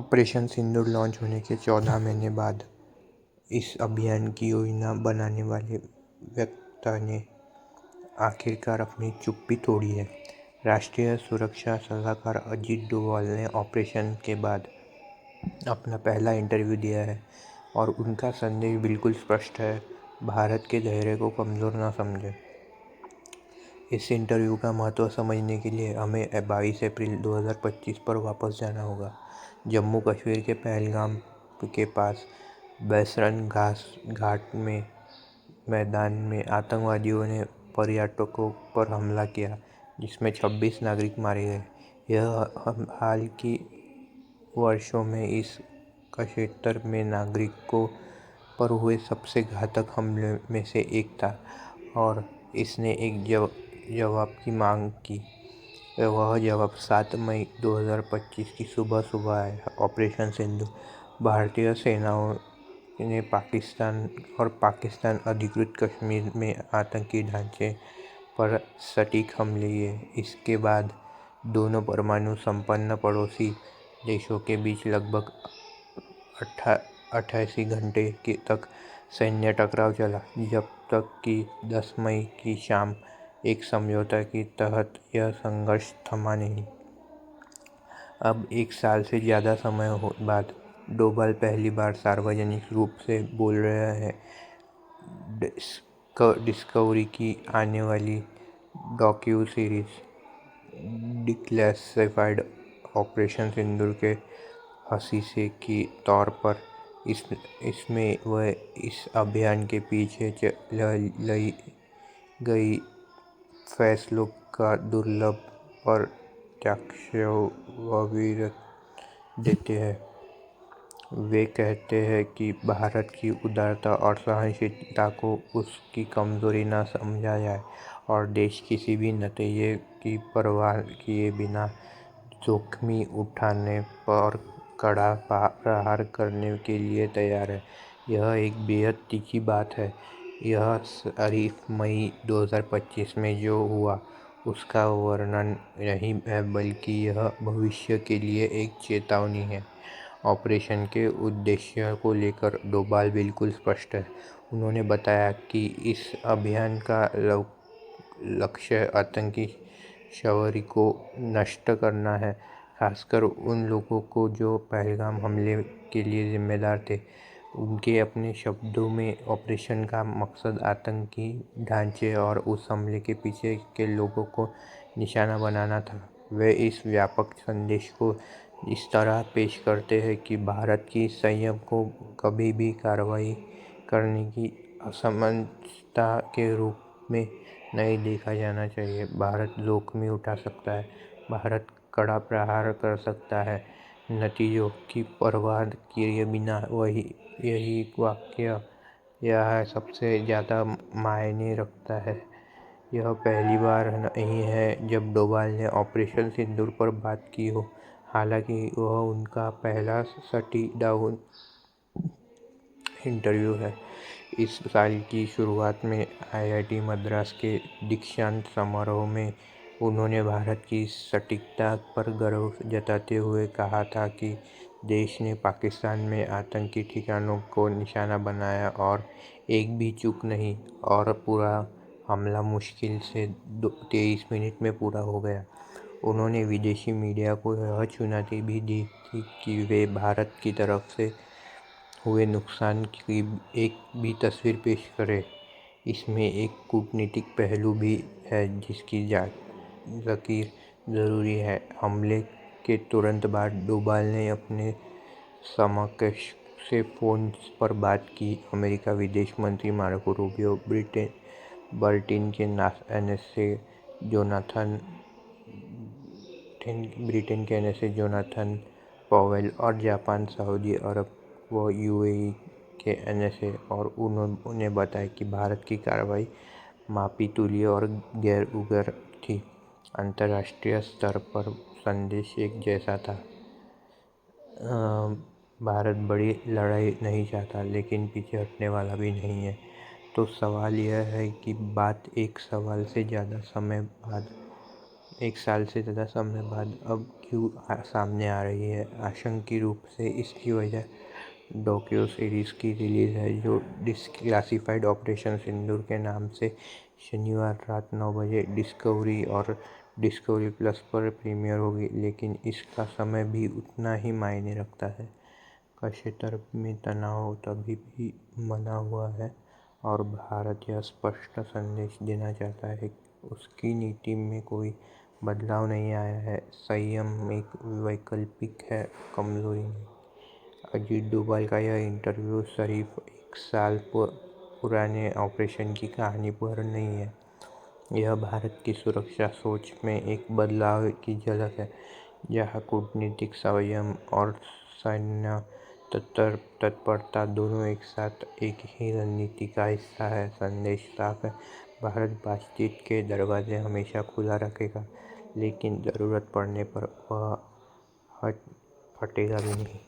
Operation सिंदूर launch होने के 14 महीने बाद इस अभियान की योजना बनाने वाले वक्ता ने आखिरकार अपनी चुप्पी तोड़ी है। राष्ट्रीय सुरक्षा सलाहकार अजीत डोभाल ने ऑपरेशन के बाद अपना पहला इंटरव्यू दिया है और उनका संदेश बिल्कुल स्पष्ट है: भारत के धैर्य को कमज़ोर न समझें। इस इंटरव्यू का महत्व समझने के लिए हमें 22 अप्रैल 2025 पर वापस जाना होगा। जम्मू कश्मीर के पहलगाम के पास बैसरन घाट में मैदान में आतंकवादियों ने पर्यटकों पर हमला किया, जिसमें 26 नागरिक मारे गए। यह हाल के वर्षों में इस क्षेत्र में नागरिकों पर हुए सबसे घातक हमले में से एक था और इसने एक जवाब की मांग की। वह जवाब 7 मई 2025 की सुबह आया। ऑपरेशन सिंधु भारतीय सेनाओं ने पाकिस्तान अधिकृत कश्मीर में आतंकी ढांचे पर सटीक हमले किए। इसके बाद दोनों परमाणु संपन्न पड़ोसी देशों के बीच लगभग 88 घंटे तक सैन्य टकराव चला, जब तक कि 10 मई की शाम एक समझौते के तहत यह संघर्ष थमा नहीं। अब एक साल से ज़्यादा समय बाद डोभाल पहली बार सार्वजनिक रूप से बोल रहे हैं। डिस्कवरी की आने वाली डॉक्यू सीरीज डिक्लासिफाइड ऑपरेशन सिंदूर के हिस्से के तौर पर इसमें वह इस अभियान के पीछे लाई गई फैसलों का दुर्लभ प्रत्यक्ष विवरण देते हैं। वे कहते हैं कि भारत की उदारता और सहनशीलता को उसकी कमजोरी न समझा जाए और देश किसी भी नतीजे की परवाह किए बिना जोखिम उठाने पर कड़ा प्रहार करने के लिए तैयार है। यह एक बेहद तीखी बात है। यह सिर्फ मई 2025 में जो हुआ उसका वर्णन नहीं है, बल्कि यह भविष्य के लिए एक चेतावनी है। ऑपरेशन के उद्देश्य को लेकर डोभाल बिल्कुल स्पष्ट है। उन्होंने बताया कि इस अभियान का लक्ष्य आतंकी शिविरों को नष्ट करना है, खासकर उन लोगों को जो पहलगाम हमले के लिए जिम्मेदार थे। उनके अपने शब्दों में, ऑपरेशन का मकसद आतंकी ढांचे और उस हमले के पीछे के लोगों को निशाना बनाना था। वे इस व्यापक संदेश को इस तरह पेश करते हैं कि भारत की संयम को कभी भी कार्रवाई करने की असमर्थता के रूप में नहीं देखा जाना चाहिए। भारत जोखिम उठा सकता है, भारत कड़ा प्रहार कर सकता है, नतीजों की परवाह किए बिना। यही वाक्य यह सबसे ज़्यादा मायने रखता है। यह पहली बार नहीं है जब डोभाल ने ऑपरेशन सिंदूर पर बात की हो। हालांकि वह उनका पहला सटी डाउन इंटरव्यू है। इस साल की शुरुआत में IIT मद्रास के दीक्षांत समारोह में उन्होंने भारत की सटीकता पर गर्व जताते हुए कहा था कि देश ने पाकिस्तान में आतंकी ठिकानों को निशाना बनाया और एक भी चूक नहीं, और पूरा हमला मुश्किल से 23 मिनट में पूरा हो गया। उन्होंने विदेशी मीडिया को यह चुनौती भी दी थी कि वे भारत की तरफ से हुए नुकसान की एक भी तस्वीर पेश करें। इसमें एक कूटनीतिक पहलू भी है जिसकी ज़िक्र ज़रूरी है। हमले के तुरंत बाद डोभाल ने अपने समकक्ष से फ़ोन पर बात की। अमेरिका विदेश मंत्री मार्को रूबियो, ब्रिटेन के NSA जोनाथन पॉवेल और जापान, सऊदी अरब व UAE के NSA, और उन्होंने बताया कि भारत की कार्रवाई मापी-तुली और गैर-उग्र थी। अंतर्राष्ट्रीय स्तर पर संदेश एक जैसा था: भारत बड़ी लड़ाई नहीं चाहता, लेकिन पीछे हटने वाला भी नहीं है। तो सवाल यह है कि बात एक साल से ज़्यादा समय बाद एक साल से ज़्यादा समय बाद अब क्यों सामने आ रही है। आशंकित रूप से इसकी वजह डॉक्यू सीरीज़ की रिलीज़ है, जो डिसक्लासिफाइड ऑपरेशन सिंदूर के नाम से शनिवार रात 9 बजे डिस्कवरी और डिस्कवरी प्लस पर प्रीमियर होगी। लेकिन इसका समय भी उतना ही मायने रखता है। क्षेत्र में तनाव तभी भी बना हुआ है और भारत यह स्पष्ट संदेश देना चाहता है कि उसकी नीति में कोई बदलाव नहीं आया है। संयम एक वैकल्पिक है, कमजोरी नहीं। अजीत डोभाल का यह इंटरव्यू सिर्फ एक साल पुराने ऑपरेशन की कहानी पर नहीं है, यह भारत की सुरक्षा सोच में एक बदलाव की झलक है, जहां कूटनीतिक संयम और सैन्य तत्परता दोनों एक साथ एक ही रणनीति का हिस्सा है। संदेश साफ है, भारत बातचीत के दरवाजे हमेशा खुला रखेगा, लेकिन ज़रूरत पड़ने पर वह फटेगा भी नहीं।